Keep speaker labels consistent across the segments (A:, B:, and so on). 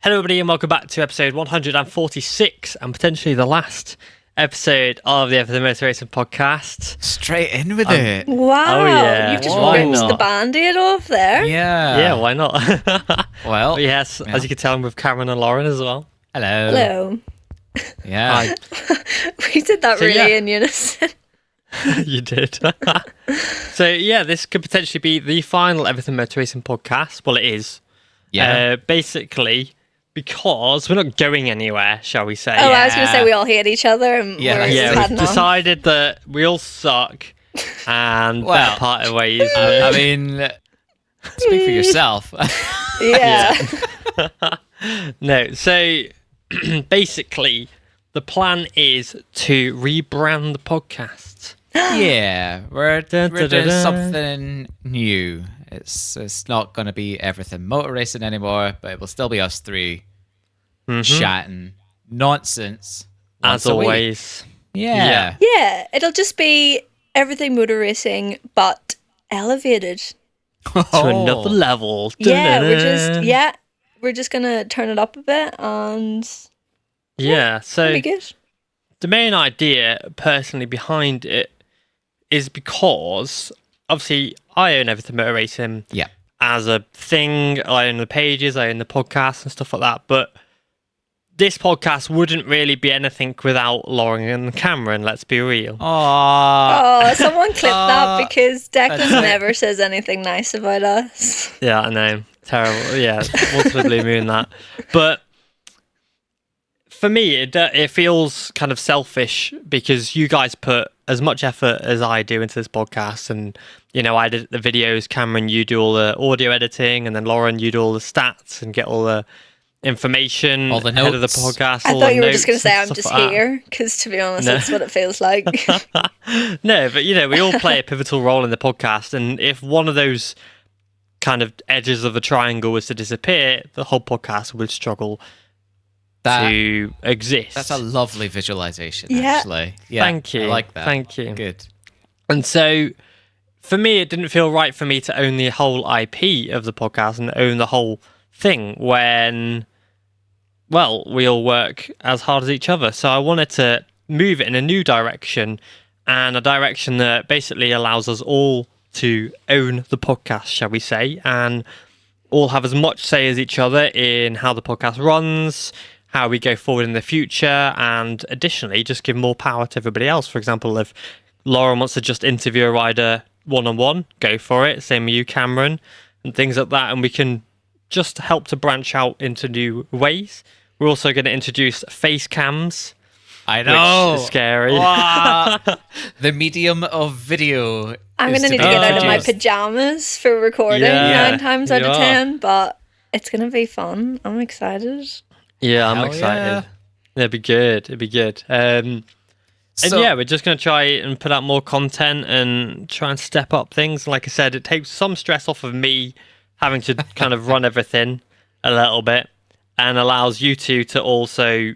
A: Hello everybody and welcome back to episode 146 and potentially the last episode of the Everything Moto Racing podcast.
B: Straight in with it.
C: Wow,
A: Oh, yeah.
C: you've just
A: Why
C: ripped
A: not?
C: the Band-Aid off there.
A: Yeah, why not?
B: Well,
A: But yes,
B: yeah.
A: as you can tell, I'm with Cameron and Lauren as well.
B: hello.
C: Hello.
B: Yeah.
C: We did that
A: So,
C: really
A: yeah.
C: in unison.
A: You did. So yeah, this could potentially be the final Everything Moto Racing podcast. Well, it is.
B: Yeah.
A: Basically, because we're not going anywhere, shall we say.
C: Oh, I was going to say we all hate each other and
B: Yeah,
C: we're
A: Yeah,
C: heading
A: we've
C: on.
A: decided that we all suck and
B: Well,
A: better part of ways.
B: I mean, speak for yourself.
C: Yeah.
A: No, so basically, the plan is to rebrand the podcast.
B: Yeah, we're
A: Dun,
B: doing
A: dun, dun.
B: something new. It's not going to be Everything Motor Racing anymore, but it will still be us three chatting nonsense once
A: As
B: a week.
A: always.
B: Yeah.
C: Yeah, it'll just be Everything Motor Racing, but elevated.
A: To another level.
C: Yeah,
A: Dun-dun-dun.
C: we're just going to turn it up a bit and
A: Yeah,
C: it'll
A: so
C: be good.
A: the main idea personally behind it is because obviously I own Everything Motor Racing
B: Yeah.
A: as a thing. I own the pages, I own the podcast and stuff like that. But this podcast wouldn't really be anything without Lauren and Cameron, let's be real.
B: Aww.
C: Oh, someone clip that because Declan
B: that's it.
C: never says anything nice about us.
A: Yeah, I know. Terrible. Yeah, once in a blue moon that. But for me, it feels kind of selfish because you guys put as much effort as I do into this podcast. And, you know, I did the videos. Cameron, you do all the audio editing. And then Lauren, you do all the stats and get all the information
B: All the
A: ahead of the
B: notes.
A: podcast.
C: I
A: all
C: thought
A: the
C: you were just going to
A: notes
C: say
A: and
C: I'm
A: stuff
C: just
A: like that.
C: here because, to be honest,
A: No.
C: that's what it feels like.
A: No, but, you know, we all play a pivotal role in the podcast. And if one of those kind of edges of the triangle was to disappear, the whole podcast would struggle to exist.
B: That's a lovely visualization,
C: Yeah.
B: actually. Yeah.
A: Thank you.
B: I like that.
A: Thank you.
B: Good.
A: And so for me, it didn't feel right for me to own the whole IP of the podcast and own the whole thing when, well, we all work as hard as each other. So I wanted to move it in a new direction, and a direction that basically allows us all to own the podcast, shall we say, and all have as much say as each other in how the podcast runs, how we go forward in the future, and additionally just give more power to everybody else. For example, if Lauren wants to just interview a rider one-on-one, go for it. Same with you, Cameron, and things like that. And we can just help to branch out into new ways. We're also going to introduce face cams,
B: I know.
A: which is scary.
B: Wow. The medium of video.
C: I'm
B: is
C: going to need to
B: be
C: get out of my
B: introduced.
C: pajamas for recording
A: Yeah.
C: 9 times out
A: You
C: of
A: are.
C: 10, but it's going to be fun. I'm excited.
A: Yeah, I'm
B: Hell
A: excited. It'd be good. It'd be good. And
B: So-
A: yeah, we're just going to try and put out more content and try and step up things. Like I said, it takes some stress off of me having to kind of run everything a little bit, and allows you two to also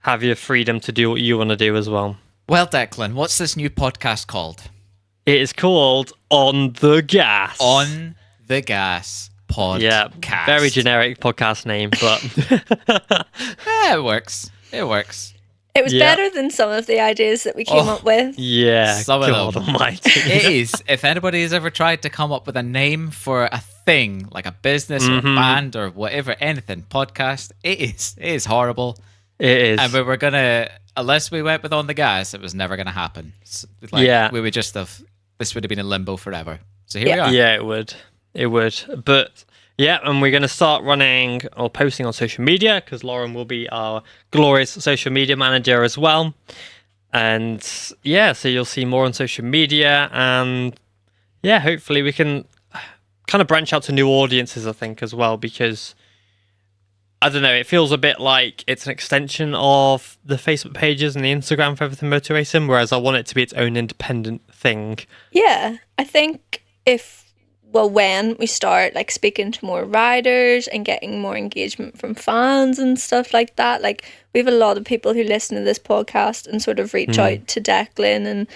A: have your freedom to do what you want to do as well.
B: Well, Declan, what's this new podcast called?
A: It is called On the Gas.
B: On the Gas Podcast.
A: Yeah, very generic podcast name, but
B: Yeah, it works. It works.
C: It was
A: Yeah.
C: better than some of the ideas that we came
B: Oh.
C: up with.
A: yeah,
B: Some of
A: God
B: them.
A: almighty.
B: It is. If anybody has ever tried to come up with a name for a thing, like a business or a band or whatever, anything, podcast, it is horrible.
A: It is.
B: And we were gonna, unless we went with On the Gas, it was never gonna happen.
A: Yeah.
B: we would just have. This would have been in limbo forever. So here we are.
A: Yeah, it would. It would. But yeah, and we're going to start running or posting on social media because Lauren will be our glorious social media manager as well. And yeah, so you'll see more on social media. And yeah, hopefully we can kind of branch out to new audiences, I think, as well, because I don't know, it feels a bit like it's an extension of the Facebook pages and the Instagram for Everything Motor Racing, whereas I want it to be its own independent thing.
C: Yeah, I think when we start like speaking to more riders and getting more engagement from fans and stuff like that, like we have a lot of people who listen to this podcast and sort of reach out to Declan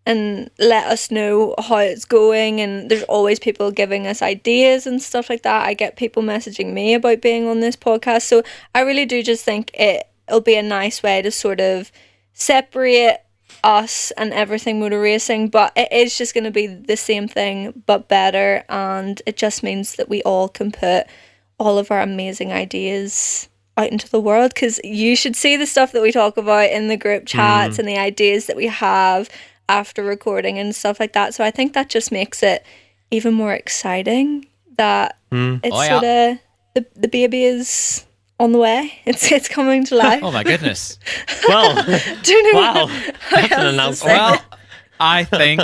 C: and let us know how it's going, and there's always people giving us ideas and stuff like that. I get people messaging me about being on this podcast, so I really do just think it'll be a nice way to sort of separate us and Everything Motor Racing, but it is just going to be the same thing but better, and it just means that we all can put all of our amazing ideas out into the world, because you should see the stuff that we talk about in the group chats and the ideas that we have after recording and stuff like that. So I think that just makes it even more exciting that it's sort of the baby is on the way. It's coming to life.
B: Oh my goodness.
A: Well,
C: Don't know
A: wow. That's an announcement.
B: Well, I think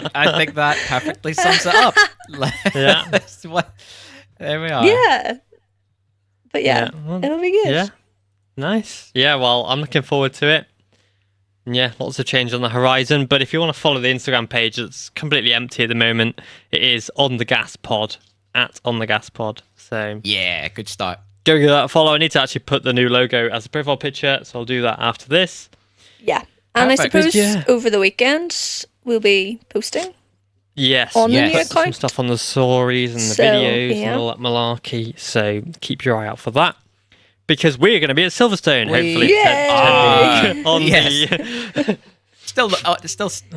B: that perfectly sums it up.
A: Yeah.
B: There we are.
C: Yeah. But yeah,
A: well,
C: it'll be good.
A: Yeah. Nice. Yeah, well, I'm looking forward to it. And yeah, lots of change on the horizon. But if you want to follow the Instagram page, it's completely empty at the moment. It is On The Gas Pod, at On The Gas Pod. So
B: Yeah, good start.
A: go give that a follow. I need to actually put the new logo as a profile picture, so I'll do that after this.
C: Yeah. And
B: Perfect.
C: I suppose
A: Yeah.
C: over the weekend we'll be posting.
A: Yes,
C: On the
A: yeah,
C: new
A: put some
C: account.
A: stuff on the stories and the
C: So,
A: videos
C: yeah.
A: and all that malarkey. So keep your eye out for that, because we're going to be at Silverstone, hopefully.
C: Yay!
A: On
B: Yes. Still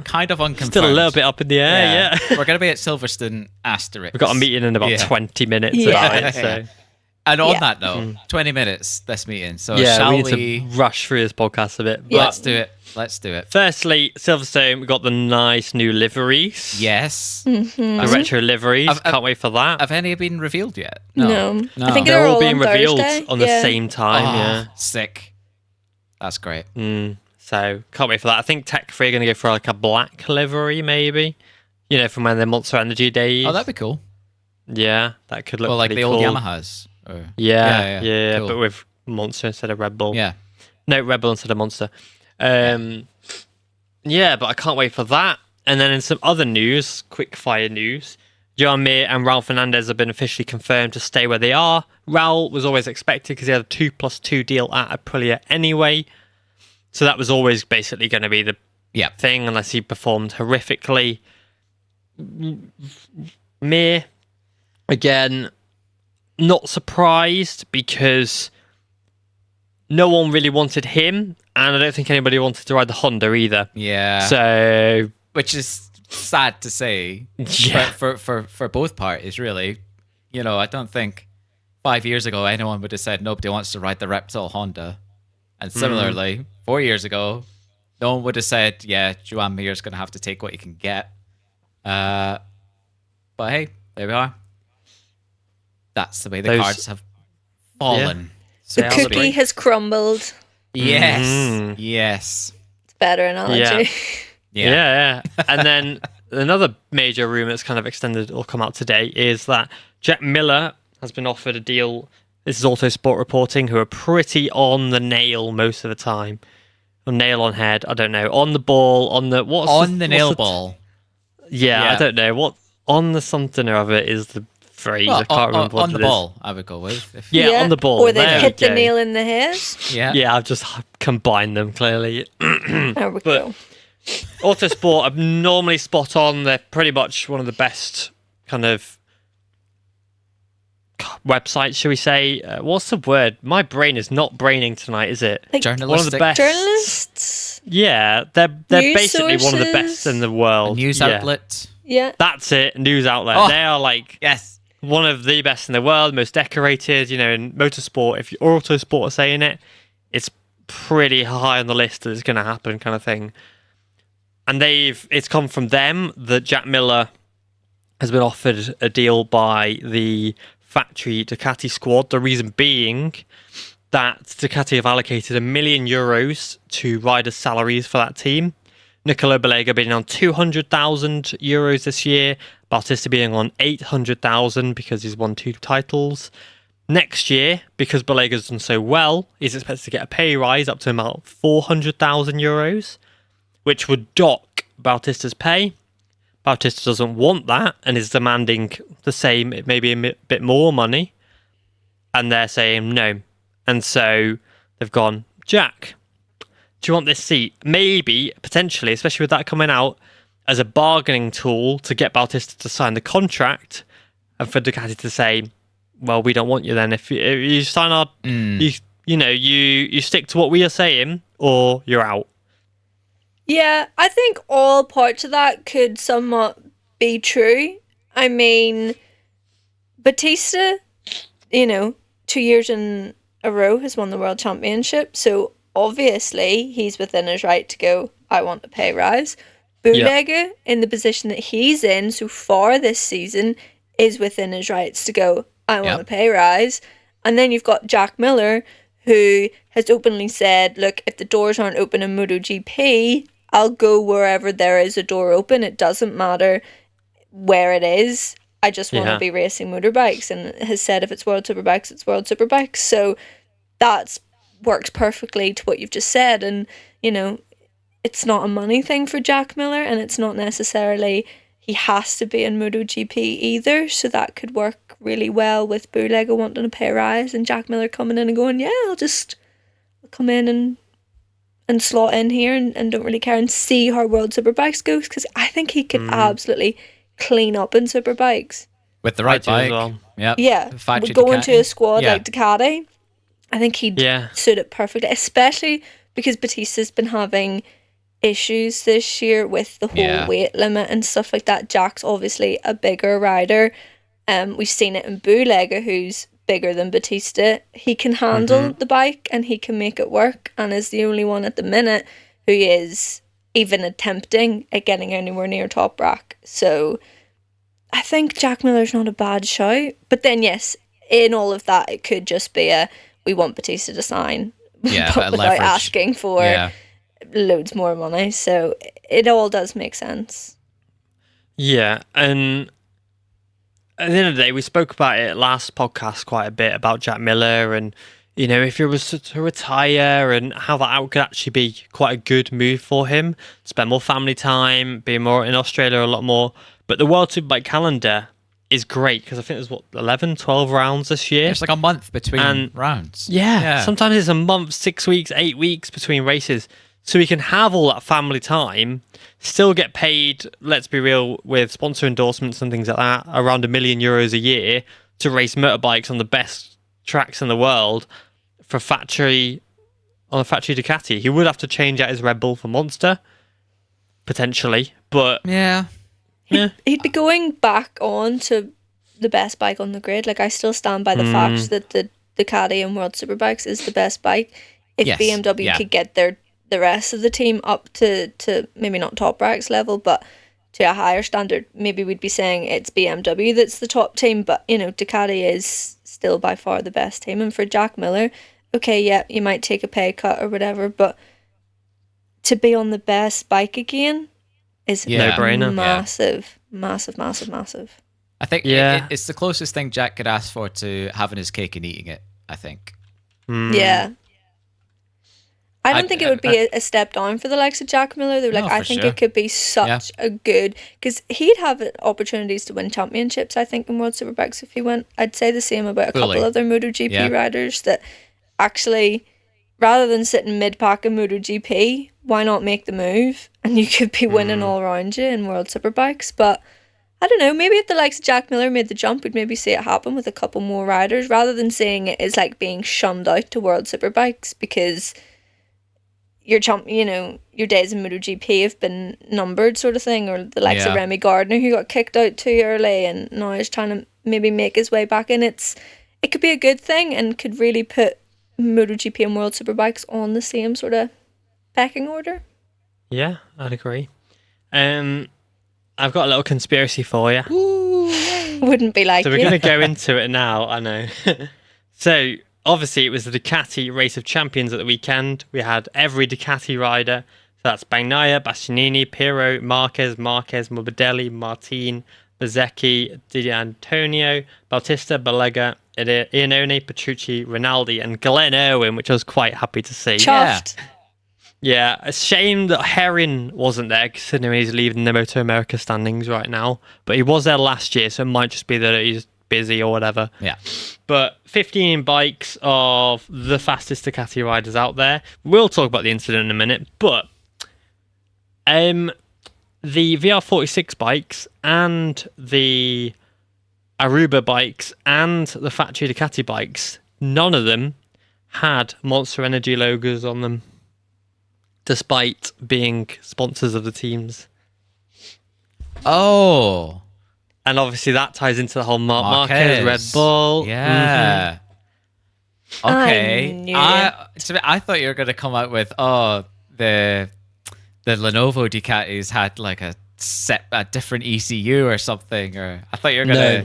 B: kind of unconfirmed.
A: still a little bit up in the air. Yeah,
B: We're going to be at Silverstone asterisk.
A: we've got a meeting in about
B: Yeah.
A: 20 minutes
C: Yeah.
A: about it. So
B: And on
C: Yeah.
B: that note, 20 minutes this meeting. So
A: yeah,
B: shall
A: we need to rush through this podcast a bit. But
C: Yeah.
B: Let's do it. Let's do it.
A: firstly, Silverstone, we got the nice new liveries.
B: Yes.
A: The retro liveries.
B: I've-
A: Can't wait for that.
B: Have any been revealed yet?
C: No. I think
A: They're
C: they're
A: all
C: all
A: being
C: on
A: revealed
C: Thursday.
A: on the
C: Yeah.
A: same time. Yeah.
B: Sick. That's great.
A: So can't wait for that. I think Tech Free are going to go for like a black livery, maybe. You know, from when the Monster Energy days.
B: Oh, that'd be cool.
A: Yeah, that could look
B: Well, like
A: pretty
B: the
A: cool.
B: old Yamahas. Or...
A: Yeah,
B: Cool.
A: but with Monster instead of Red Bull.
B: Yeah.
A: No, Red Bull instead of Monster. Yeah, but I can't wait for that. And then in some other news, quick fire news, Mir and Fernandez have been officially confirmed to stay where they are. Raul was always expected because he had a 2+2 deal at Aprilia anyway. So that was always basically going to be the
B: Yeah.
A: thing unless he performed horrifically. Mir, again, not surprised because no one really wanted him, and I don't think anybody wanted to ride the Honda either.
B: Yeah.
A: So
B: Which is sad to say.
A: Yeah.
B: But for both parties, really. You know, I don't think 5 years ago anyone would have said nobody wants to ride the Repsol Honda. And similarly, 4 years ago, no one would have said, yeah, Joan Mir's going to have to take what he can get. But hey, there we are. That's the way the
A: Those-
B: cards have fallen.
C: The
A: Yeah,
C: cookie has crumbled.
B: Yes. Yes.
C: It's a better analogy.
A: yeah. And then another major rumor that's kind of extended or come out today is that Jack Miller has been offered a deal. This is Autosport reporting, who are pretty on the nail most of the time. Or nail on head, I don't know. On the ball, on the what's
B: On the
A: what's
B: nail ball.
A: Yeah,
B: Yeah.
A: I don't know what on the something or other is the phrase. I can't remember what
B: on the
A: it is.
B: ball, I would go with. If-
A: Yeah, on the ball.
C: Or they've
A: there
C: hit
A: we
C: the
A: go.
C: nail in the head.
B: Yeah.
A: Yeah, I've just combined them clearly.
C: There we
A: But-
C: go.
A: Autosport are normally spot on. They're pretty much one of the best kind of websites, shall we say. What's the word? My brain is not braining tonight, is it?
C: Like
B: Journalistic.
A: One of the best.
C: journalists.
A: Yeah, they're
C: News
A: basically one of the best
C: sources.
A: in the world.
B: News
A: Yeah.
B: outlet.
C: Yeah.
A: That's it, news outlet.
B: Oh.
A: They are like
B: Yes.
A: one of the best in the world, most decorated. You know, in motorsport, if Autosport are saying it, it's pretty high on the list that it's going to happen, kind of thing. And it's come from them that Jack Miller has been offered a deal by the factory Ducati squad. The reason being that Ducati have allocated €1 million to riders' salaries for that team. Nicolo Ballega being on €200,000 this year. Bautista being on 800,000 because he's won 2 titles. Next year, because Balega's done so well, he's expected to get a pay rise up to about €400,000, which would dock Bautista's pay. Bautista doesn't want that and is demanding the same, maybe a bit more money. And they're saying no. And so they've gone, Jack, do you want this seat? Maybe, potentially, especially with that coming out, as a bargaining tool to get Bautista to sign the contract, and for Ducati to say, well, we don't want you then. If you sign our, you stick to what we are saying, or you're out.
C: Yeah, I think all parts of that could somewhat be true. I mean, Batista, 2 years in a row has won the World Championship, so obviously he's within his right to go, I want a pay rise. Bulega, in the position that he's in so far this season, is within his rights to go, I want a pay rise. And then you've got Jack Miller, who has openly said, look, if the doors aren't open in MotoGP, I'll go wherever there is a door open. It doesn't matter where it is. I just want to be racing motorbikes, and has said if it's World Superbikes, it's World Superbikes. So that works perfectly to what you've just said. And, it's not a money thing for Jack Miller, and it's not necessarily he has to be in MotoGP either. So that could work really well with Bulega wanting a pay rise and Jack Miller coming in and going, yeah, I'll come in and slot in here and don't really care and see how World Superbikes goes, because I think he could absolutely clean up in Superbikes.
B: With the right bike.
A: Well.
B: Yep.
C: Yeah. Going to a squad like Ducati, I think he'd suit it perfectly, especially because Batista's been having issues this year with the whole weight limit and stuff like that. Jack's obviously a bigger rider. We've seen it in Bulega, who's bigger than Batista. He can handle the bike and he can make it work, and is the only one at the minute who is even attempting at getting anywhere near top rack. So I think Jack Miller's not a bad shout. But then yes, in all of that, it could just be we want Batista to sign but without asking for loads more money. So it all does make sense.
A: Yeah, and at the end of the day, we spoke about it last podcast quite a bit about Jack Miller, and if he was to retire, and how that could actually be quite a good move for him, spend more family time, be more in Australia a lot more. But the World Superbike calendar is great, because I think there's 11, 12 rounds this year.
B: It's like a month between rounds.
A: Yeah, sometimes it's a month, 6 weeks, 8 weeks between races. So we can have all that family time, still get paid, let's be real, with sponsor endorsements and things like that, around €1 million a year to race motorbikes on the best tracks in the world on a factory Ducati. He would have to change out his Red Bull for Monster, potentially, but
C: he'd be going back on to the best bike on the grid. Like, I still stand by the fact that the Ducati and World Superbikes is the best bike. If BMW could get the rest of the team up to maybe not top racks level, but to a higher standard, maybe we'd be saying it's BMW that's the top team. But Ducati is still by far the best team. And for Jack Miller, okay, you might take a pay cut or whatever, but to be on the best bike again is
A: no-brainer.
C: Massive.
B: I think it's the closest thing Jack could ask for to having his cake and eating it, I think.
C: Yeah. I don't think it would be a step down for the likes of Jack Miller, though. Like, I think it could be such a good, because he'd have opportunities to win championships, I think, in World Superbikes if he went. I'd say the same about a couple other MotoGP riders, that actually, rather than sitting mid-pack in MotoGP, why not make the move? And you could be winning all around you in World Superbikes. But I don't know, maybe if the likes of Jack Miller made the jump, we'd maybe see it happen with a couple more riders, rather than saying it is like being shunned out to World Superbikes because your days in MotoGP have been numbered, sort of thing, or the likes of Remy Gardner, who got kicked out too early and now is trying to maybe make his way back in. It could be a good thing and could really put MotoGP and World Superbikes on the same sort of pecking order. Yeah,
A: I'd agree. I've got a little conspiracy for you.
C: Ooh, wouldn't be like
A: so we're going to go into it now, I know. So obviously, it was the Ducati Race of Champions at the weekend. We had every Ducati rider. So that's Bagnaia, Bastianini, Pirro, Marquez, Morbidelli, Martin, Bezzecchi, Di Antonio, Bautista, Bulega, Iannone, Petrucci, Rinaldi, and Glenn Irwin, which I was quite happy to see.
C: Chuffed.
A: Yeah, a shame that Herrin wasn't there, considering he's leading the Moto America standings right now. But he was there last year, so it might just be that he's busy or whatever.
B: Yeah.
A: But 15 bikes of the fastest Ducati riders out there. We'll talk about the incident in a minute, but the VR46 bikes and the Aruba bikes and the factory Ducati bikes, none of them had Monster Energy logos on them, despite being sponsors of the teams.
B: Oh,
A: And obviously that ties into the whole Marquez, Red
B: Marquez.
A: Bull.
B: Yeah. Okay.
C: I knew it.
B: I thought you were going to come out with the Lenovo Ducatis had like a different ECU or something, or I thought you were gonna.
A: No.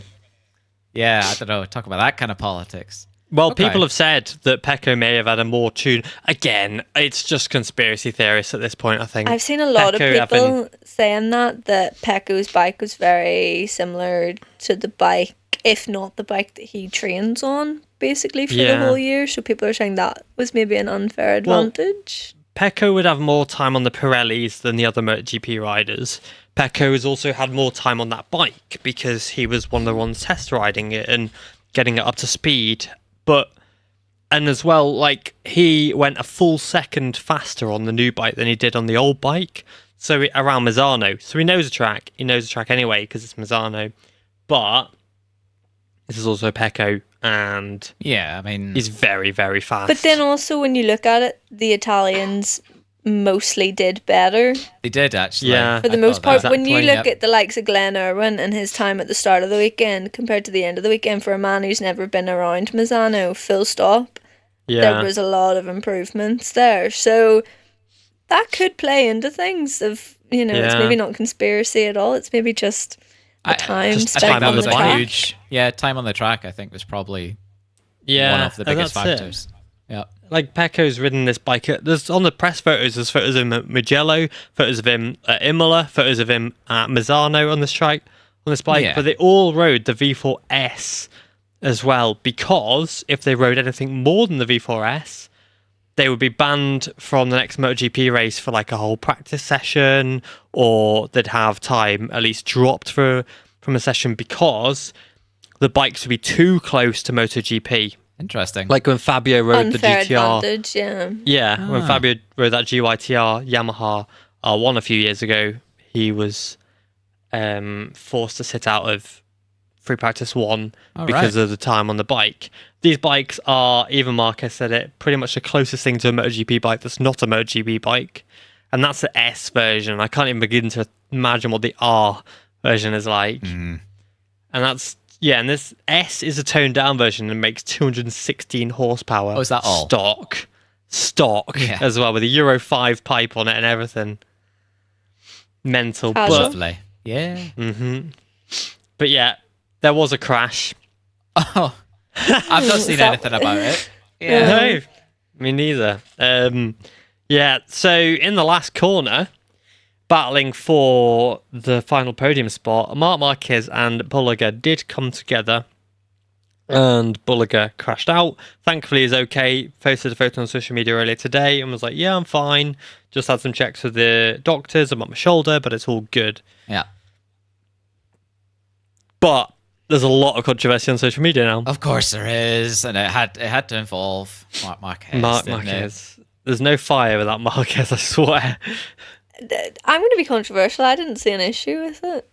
B: Yeah, I don't know. Talk about that kind of politics.
A: Well,
B: Okay.
A: people have said that Pecco may have had a more tune. Again, it's just conspiracy theorists at this point, I think.
C: I've seen a lot of
A: Pecco
C: people saying that Pecco's bike was very similar to the bike, if not the bike that he trains on, basically, for the
A: Yeah.
C: whole year. So people are saying that was maybe an unfair advantage.
A: Pecco would have more time on the Pirellis than the other MotoGP riders. Pecco has also had more time on that bike because he was one of the ones test riding it and getting it up to speed. And as well, like, he went a full second faster on the new bike than he did on the old bike. So around Misano. So he knows the track. He knows the track anyway because it's Misano. But this is also Pecco, and
B: Yeah, I mean,
A: he's very, very fast.
C: But then also, when you look at it, the Italians mostly did better
B: they did actually.
A: Yeah.
C: for the
B: I
C: most
B: thought
C: part.
B: that.
C: When you
B: Exactly,
C: look
B: yep.
C: at the likes of Glenn Irwin and his time at the start of the weekend compared to the end of the weekend, for a man who's never been around Misano, full stop, there was a lot of improvements there. So that could play into things of, it's
A: Yeah.
C: maybe not conspiracy at all. It's maybe just the time
A: just
C: spent
A: time
C: on
A: on
C: the
A: the
C: track.
A: bike.
B: huge. Yeah, time on the track I think was probably one of the
A: and
B: biggest
A: that's it.
B: factors. Yeah.
A: Like, Pecco's ridden this bike. There's on the press photos. There's photos of him at Mugello, photos of him at Imola, photos of him at Misano on this bike.
B: Yeah.
A: But they all rode the V4S as well, because if they rode anything more than the V4S, they would be banned from the next MotoGP race for like a whole practice session, or they'd have time at least dropped from a session because the bikes would be too close to MotoGP.
B: Interesting.
A: Like when Fabio rode
C: Unfair
A: the GTR.
C: advantage, yeah.
A: Yeah, when
B: Ah.
A: Fabio rode that GYTR Yamaha R1 a few years ago, he was forced to sit out of free practice 1
B: All
A: because
B: right.
A: of the time on the bike. These bikes are, even Marquez said it, pretty much the closest thing to a MotoGP bike that's not a MotoGP bike. And that's the S version. I can't even begin to imagine what the R version is like.
B: Mhm.
A: And that's, yeah, and this S is a toned down version and makes 216 horsepower.
B: Oh, is that all?
A: Stock
B: Yeah.
A: as well, with a Euro 5 pipe on it and everything. Mental.
C: Casual.
B: Lovely. Yeah.
A: But yeah, there was a crash.
B: Oh, I've not seen
C: That-
B: anything about it. Yeah.
A: No, me neither. Yeah, so in the last corner, battling for the final podium spot, Marc Marquez and Bulliger did come together, and Bulliger crashed out. Thankfully, he's okay. Posted a photo on social media earlier today and was like, yeah, I'm fine. Just had some checks with the doctors about my shoulder, but it's all good.
B: Yeah.
A: But there's a lot of controversy on social media now.
B: Of course there is, and it had to involve Marc Marquez.
A: Marc
B: didn't it?
A: Marquez. There's no fire without Marquez, I swear.
C: I'm going to be controversial. I didn't see an issue with it.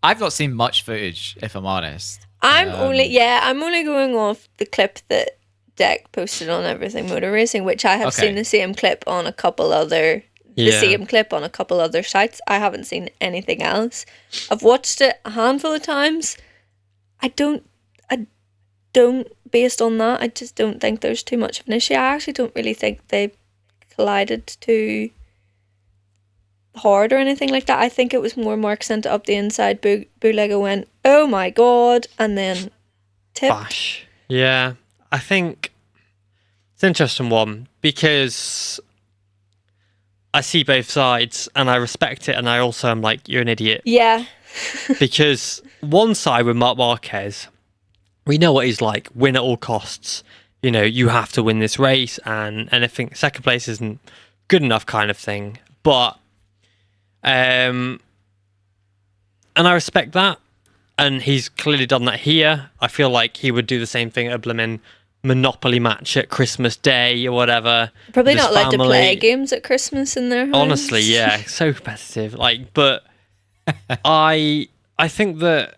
B: I've not seen much footage, if I'm honest.
C: I'm only going off the clip that Deck posted on Everything Moto Racing, which I have
B: Okay.
C: seen the same clip on a couple other sites. I haven't seen anything else. I've watched it a handful of times. I don't based on that, I just don't think there's too much of an issue. I actually don't really think they collided too hard or anything like that. I think it was more Mark sent it up the inside, Bulega went, oh my god, and then tipped.
A: Bash. Yeah, I think it's an interesting one because I see both sides and I respect it, and I also am like, you're an idiot.
C: Yeah.
A: Because one side with Marc Marquez, we know what he's like, win at all costs. You know, you have to win this race, and anything second place isn't good enough kind of thing. But and I respect that, and he's clearly done that here. I feel like he would do the same thing at Blemmen Monopoly match at Christmas Day or whatever.
C: Probably
A: with his
C: not allowed to
A: family.
C: play games at Christmas in their house.
A: Honestly, yeah, so competitive. Like, but I think that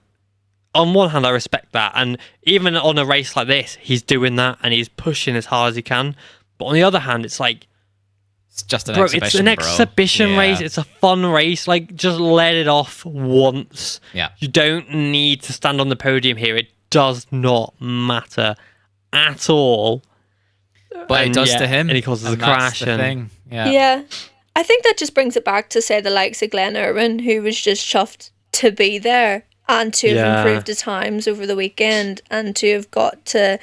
A: on one hand I respect that, and even on a race like this, he's doing that and he's pushing as hard as he can. But on the other hand, it's like,
B: It's just an
A: bro,
B: exhibition,
A: it's an
B: bro.
A: exhibition
B: Yeah.
A: race. It's a fun race. Like, just let it off once.
B: Yeah.
A: You don't need to stand on the podium here. It does not matter at all.
B: But it
A: And
B: does
A: yeah,
B: to him.
A: and he causes a
B: that's
A: crash
B: the
A: and-
B: thing. Yeah.
C: Yeah. I think that just brings it back to, say, the likes of Glenn Irwin, who was just chuffed to be there and to have
A: Yeah.
C: improved his times over the weekend and to have got to,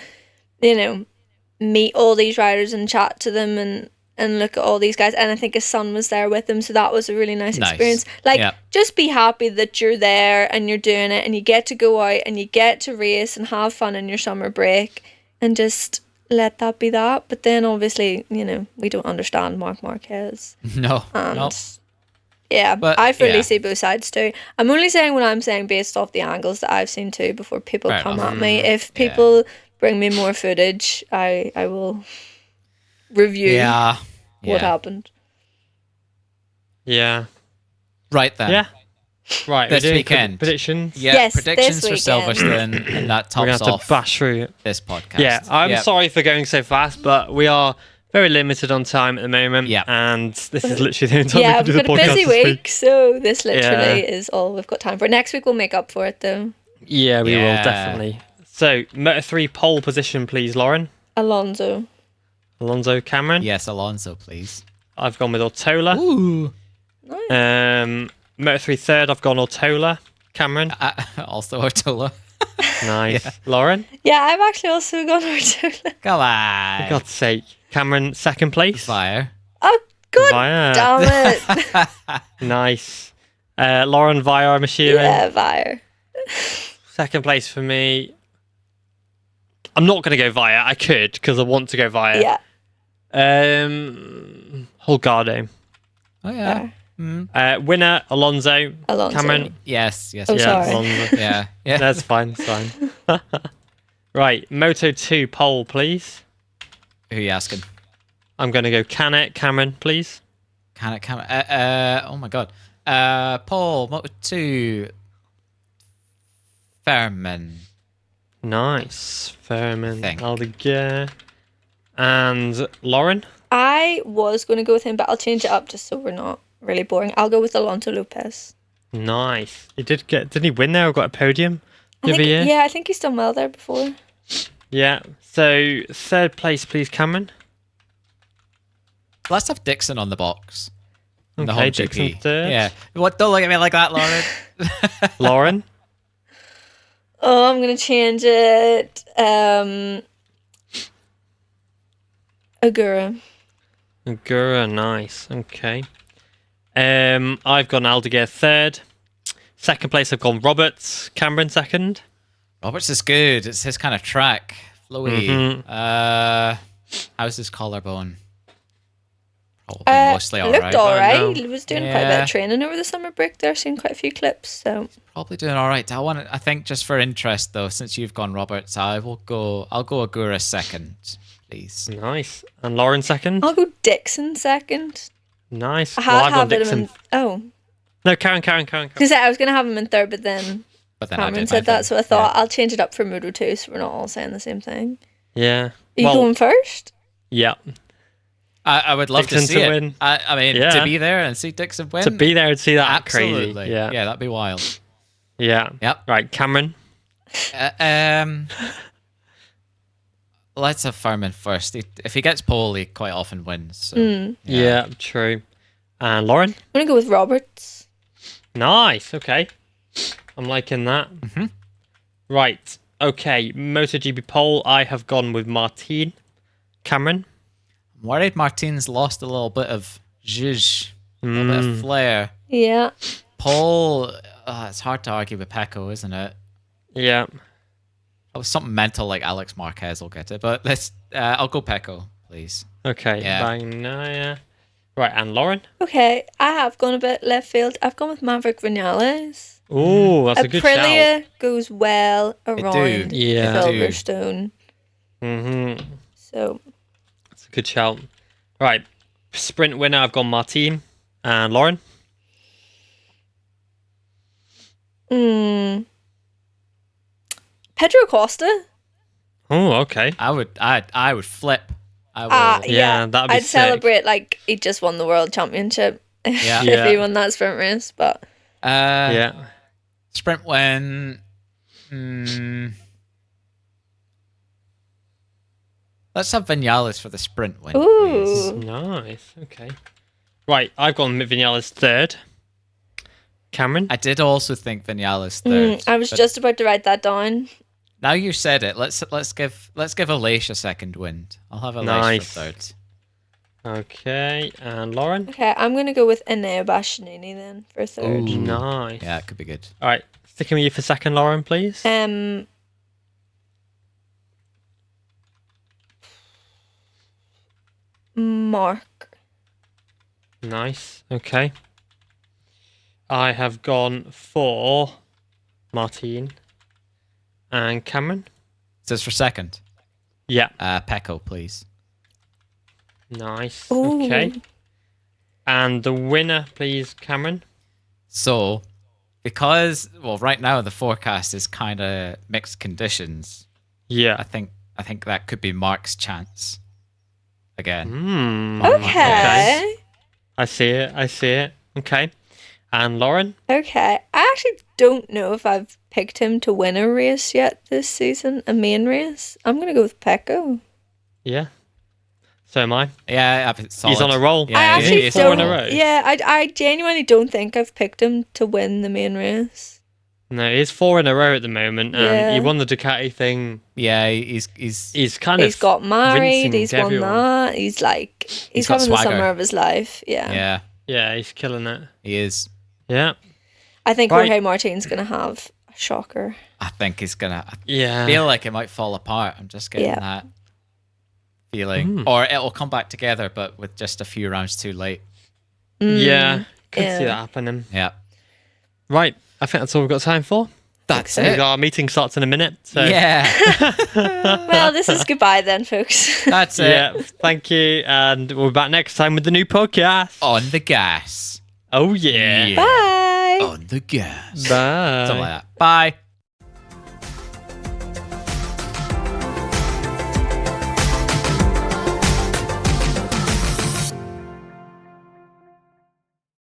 C: meet all these riders and chat to them and look at all these guys. And I think his son was there with him, so that was a really nice
B: Nice.
C: experience. Like,
B: Yeah.
C: just be happy that you're there and you're doing it and you get to go out and you get to race and have fun in your summer break and just let that be that. But then obviously, we don't understand Marc Marquez.
B: No.
C: And
B: no.
C: yeah,
B: But,
C: I fully
B: yeah.
C: see both sides too. I'm only saying what I'm saying based off the angles that I've seen too before people
B: Fair
C: come
B: enough.
C: at me. If people bring me more footage, I will review
B: Yeah.
C: what
B: Yeah.
C: happened.
A: Yeah.
B: Right then.
A: Yeah. Right.
B: This
A: we're doing
B: weekend.
A: predictions.
B: Yeah,
C: Yes,
B: predictions
C: this
B: for
C: weekend.
B: Silverstone, and that
A: We're
B: tops
A: going to have
B: off
A: to bash through it.
B: this podcast.
A: Yeah, I'm
B: Yep.
A: sorry for going so fast, but we are very limited on time at the moment.
B: Yeah.
A: And this is literally the only time we
C: Yeah,
A: can do
C: we've
A: the
C: got a
A: podcast
C: busy
A: this
C: week, so this literally
A: Yeah.
C: is all we've got time for. Next week we'll make up for it though.
A: Yeah, we will,
B: Yeah.
A: definitely. So, Moto3 pole position, please, Lauren.
C: Alonso.
A: Alonso, Cameron.
B: Yes, Alonso, please.
A: I've gone with Ortola.
B: Ooh.
A: Moto3 third, I've gone Ortola. Cameron.
B: Also Ortola.
A: Nice. Lauren.
C: Yeah, I've actually also gone Ortola.
B: Come on.
A: For God's sake. Cameron, second place.
B: Fire.
C: Oh god
A: Via.
C: damn it.
A: Nice. Lauren Via, I'm assuming.
C: Yeah, Vire.
A: Second place for me. I'm not going to go Via. I could, because I want to go Via.
C: Yeah.
A: Holgado.
B: Oh, yeah.
A: Winner, Alonso.
C: Alonso.
A: Cameron.
B: Yes, yes.
C: Oh,
B: yes.
C: sorry.
A: Alonso.
B: Yeah, yeah.
A: That's fine. It's fine. Right. Moto2 pole, please.
B: Who are you asking?
A: I'm going to go Canet. Cameron, please.
B: Can it? Oh my god. Paul, Moto 2. Fairman.
A: Nice. Fairman.
B: Thing.
A: Aldeguer. And Lauren.
C: I was going to go with him, but I'll change it up just so we're not really boring. I'll go with Alonso Lopez.
A: Nice. He didn't he win there or got a podium the other year?
C: Yeah, I think he's done well there before.
A: Yeah. So third place, please, Cameron.
B: Let's have Dixon on the box. In the
A: Okay,
B: home
A: Dixon
B: GP.
A: third.
B: Yeah. What? Don't look at me like that, Lauren.
A: Lauren.
C: Oh, I'm going to change it. Agura.
A: Gura, nice. Okay. I've gone Aldeguer third. Second place, I've gone Roberts. Cameron second.
B: Roberts is good. It's his kind of track. Flowy.
A: Mhm.
B: How's his collarbone? Probably mostly
C: Looked
B: alright.
C: alright.
A: know.
C: He was doing quite a bit
B: Yeah.
C: of training over the summer break there. Seen quite a few clips. So
B: Probably doing alright. I think just for interest though, since you've gone Roberts, I'll go Agura second, please.
A: Nice. And Lauren second.
C: I'll go Dixon second.
A: Nice.
C: I
A: Well,
C: had
A: I've gone
C: having him
A: Dixon.
C: in. Oh,
A: No, Karen.
C: because I was going to have him in third, but then
B: But then I
C: Cameron
B: did
C: said
B: my
C: that,
B: thing.
C: so I thought I'll change it up for Moto 2 so we're not all saying the same thing.
A: Yeah.
C: Are you
A: Well,
C: going first?
A: yeah.
B: I would love
A: Dixon
B: to see
A: to
B: it.
A: win.
B: I mean,
A: Yeah.
B: to be there and see Dixon win.
A: To be there and see that
B: absolutely.
A: crazy. Yeah.
B: Yeah, that'd be wild.
A: Yeah.
B: Yep.
A: Right, Cameron.
B: Let's have Furman first. If he gets pole, he quite often wins. So,
A: Yeah. True. And Lauren.
C: I'm going to go with Roberts.
A: Nice. Okay. I'm liking that.
B: Mm-hmm.
A: Right. Okay. MotoGP pole. I have gone with Martin. Cameron.
B: I'm worried Martin's lost a little bit of zhuzh, a little bit of flair.
C: Yeah.
B: Paul, it's hard to argue with Pecco, isn't it?
A: Yeah.
B: Oh, something mental like Alex Marquez will get it, but I'll go Pecco, please.
A: Okay.
B: Yeah.
A: Bagnaia. Right. And Lauren.
C: Okay, I have gone a bit left field. I've gone with Maverick Vinales.
A: Ooh, that's a good shout.
C: Aprilia goes well around
A: Yeah.
B: They do.
C: Silverstone. So
A: That's a good shout. Right. Sprint winner, I've gone Martin. And Lauren?
C: Pedro Costa.
A: Oh, okay.
B: I would flip. I will.
A: Yeah, that'd be
C: I'd
A: sick.
C: celebrate like he just won the world championship
B: Yeah.
C: if
A: Yeah.
C: he won that sprint race. But
A: Yeah.
B: Sprint win. Let's have Vinales for the sprint win, please.
C: ooh,
A: Nice. Okay. Right. I've gone Vinales third. Cameron?
B: I did also think Vinales third.
C: I was
B: but
C: just about to write that down.
B: now you said it. Let's give Aleix a second wind. I'll have Aleix
A: Nice.
B: for third.
A: Okay. And Lauren?
C: Okay, I'm gonna go with Enea Bastianini then for third.
B: Ooh.
A: Nice.
B: Yeah, it could be good.
A: All right. Sticking with you for second, Lauren, please.
C: Mark.
A: Nice. Okay. I have gone for Martin and Cameron.
B: Is this for second?
A: Yeah.
B: Pecco, please.
A: Nice.
C: Ooh.
A: Okay. And the winner, please, Cameron.
B: So, because right now the forecast is kind of mixed conditions.
A: Yeah.
B: I think that could be Mark's chance again.
C: Okay.
A: I see it. I see it. Okay. And Lauren?
C: Okay. I actually don't know if I've picked him to win a race yet this season, a main race. I'm gonna go with Pecco.
A: Yeah. So am I.
B: Yeah,
A: He's on a roll.
B: Yeah,
C: I actually
A: he's
C: don't.
A: four in a row.
C: Yeah, I genuinely don't think I've picked him to win the main race.
A: No, he's 4 in a row at the moment, and
C: Yeah.
A: he won the Ducati thing.
B: Yeah, he's
A: He's kind
C: He's
A: of
C: got married.
A: rinsing
C: He's won
A: everyone.
C: that. He's like he's
B: got
C: having the
B: swagger.
C: summer of his life. Yeah.
B: yeah,
A: Yeah, he's killing it.
B: he is.
A: Yeah.
C: I think
A: Right.
C: Jorge Martin's gonna have a shocker.
B: I think he's gonna. I
A: Yeah.
B: feel like it might fall apart. I'm just getting
C: Yeah.
B: that feeling, or it'll come back together, but with just a few rounds too late.
A: Yeah. Could
C: yeah.
A: see that happening.
B: Yeah,
A: Right. I think that's all we've got time for.
B: that's
A: Our meeting starts in a minute. So
B: Yeah,
C: Well, this is goodbye then, folks.
B: that's it.
A: yeah. Thank you. And we'll be back next time with the new podcast.
B: On the gas.
A: Oh, yeah.
C: Bye.
B: On the gas.
A: Bye.
B: Something like that. Bye.